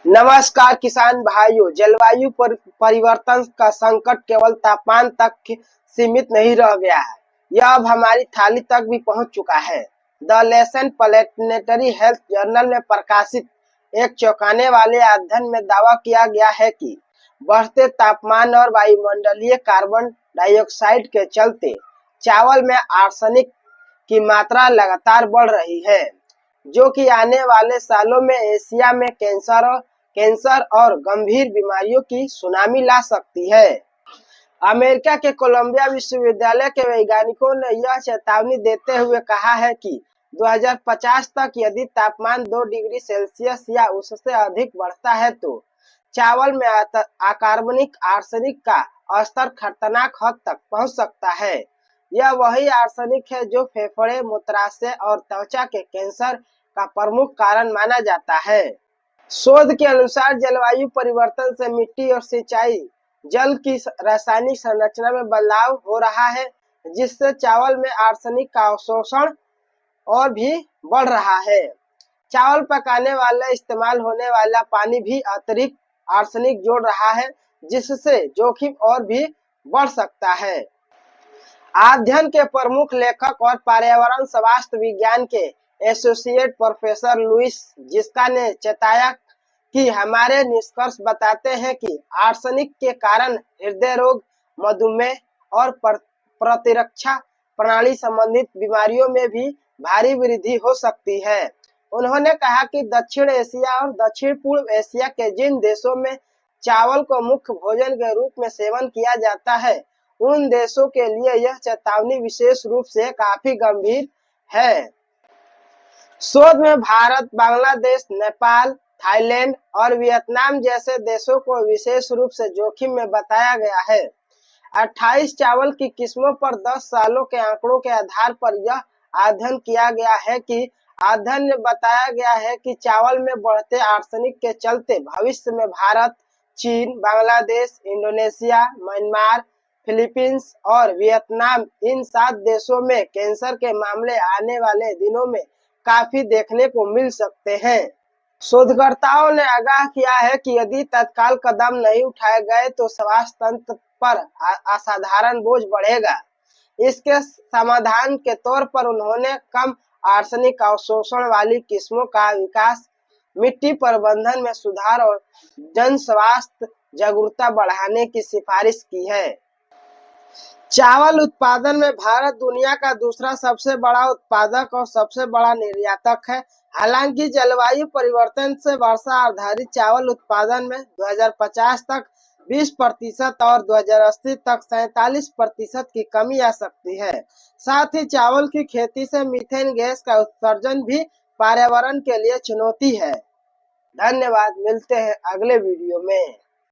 नमस्कार किसान भाइयों। जलवायु परिवर्तन का संकट केवल तापमान तक सीमित नहीं रह गया है, यह अब हमारी थाली तक भी पहुंच चुका है। The lesson planetary health journal में प्रकाशित एक चौंकाने वाले अध्ययन में दावा किया गया है कि बढ़ते तापमान और वायुमंडलीय कार्बन डाइऑक्साइड के चलते चावल में आर्सेनिक की मात्रा लगातार बढ़ रही है, जो कि आने वाले सालों में एशिया में कैंसर और गंभीर बीमारियों की सुनामी ला सकती है। अमेरिका के कोलंबिया विश्वविद्यालय के वैज्ञानिकों ने यह चेतावनी देते हुए कहा है कि 2050 तक यदि तापमान 2 डिग्री सेल्सियस या उससे अधिक बढ़ता है तो चावल में अकार्बनिक आर्सेनिक का स्तर खतरनाक हद तक पहुंच सकता है। यह वही आर्सेनिक है जो फेफड़े, मूत्राशय और त्वचा के कैंसर का प्रमुख कारण माना जाता है। शोध के अनुसार जलवायु परिवर्तन से मिट्टी और सिंचाई जल की रासायनिक संरचना में बदलाव हो रहा है, जिससे चावल में आर्सेनिक का अवशोषण और भी बढ़ रहा है। चावल पकाने वाला इस्तेमाल होने वाला पानी भी अतिरिक्त आर्सेनिक जोड़ रहा है, जिससे जोखिम और भी बढ़ सकता है। अध्ययन के प्रमुख लेखक और पर्यावरण स्वास्थ्य विज्ञान के एसोसिएट प्रोफेसर लुइस जिस्का ने चेताया कि हमारे निष्कर्ष बताते हैं कि आर्सेनिक के कारण हृदय रोग, मधुमेह और प्रतिरक्षा प्रणाली संबंधित बीमारियों में भी भारी वृद्धि हो सकती है। उन्होंने कहा कि दक्षिण एशिया और दक्षिण पूर्व एशिया के जिन देशों में चावल को मुख्य भोजन के रूप में सेवन किया जाता है, उन देशों के लिए यह चेतावनी विशेष रूप से काफी गंभीर है। शोध में भारत, बांग्लादेश, नेपाल, थाईलैंड और वियतनाम जैसे देशों को विशेष रूप से जोखिम में बताया गया है। 28 चावल की किस्मों पर 10 सालों के आंकड़ों के आधार पर यह अध्ययन किया गया है कि अध्ययन में बताया गया है कि चावल में बढ़ते आर्सेनिक के चलते भविष्य में भारत, चीन, बांग्लादेश, इंडोनेशिया, म्यांमार, फिलीपींस और वियतनाम इन 7 देशों में कैंसर के मामले आने वाले दिनों में काफी देखने को मिल सकते हैं। शोधकर्ताओं ने आगाह किया है कि यदि तत्काल कदम नहीं उठाए गए तो स्वास्थ्य तंत्र पर असाधारण बोझ बढ़ेगा। इसके समाधान के तौर पर उन्होंने कम आर्सेनिक अवशोषण वाली किस्मों का विकास, मिट्टी प्रबंधन में सुधार और जन स्वास्थ्य जागरूकता बढ़ाने की सिफारिश की है। चावल उत्पादन में भारत दुनिया का दूसरा सबसे बड़ा उत्पादक और सबसे बड़ा निर्यातक है। हालांकि जलवायु परिवर्तन से वर्षा आधारित चावल उत्पादन में 2050 तक 20% और 2080 तक 47% की कमी आ सकती है। साथ ही चावल की खेती से मीथेन गैस का उत्सर्जन भी पर्यावरण के लिए चुनौती है। धन्यवाद, मिलते हैं अगले वीडियो में।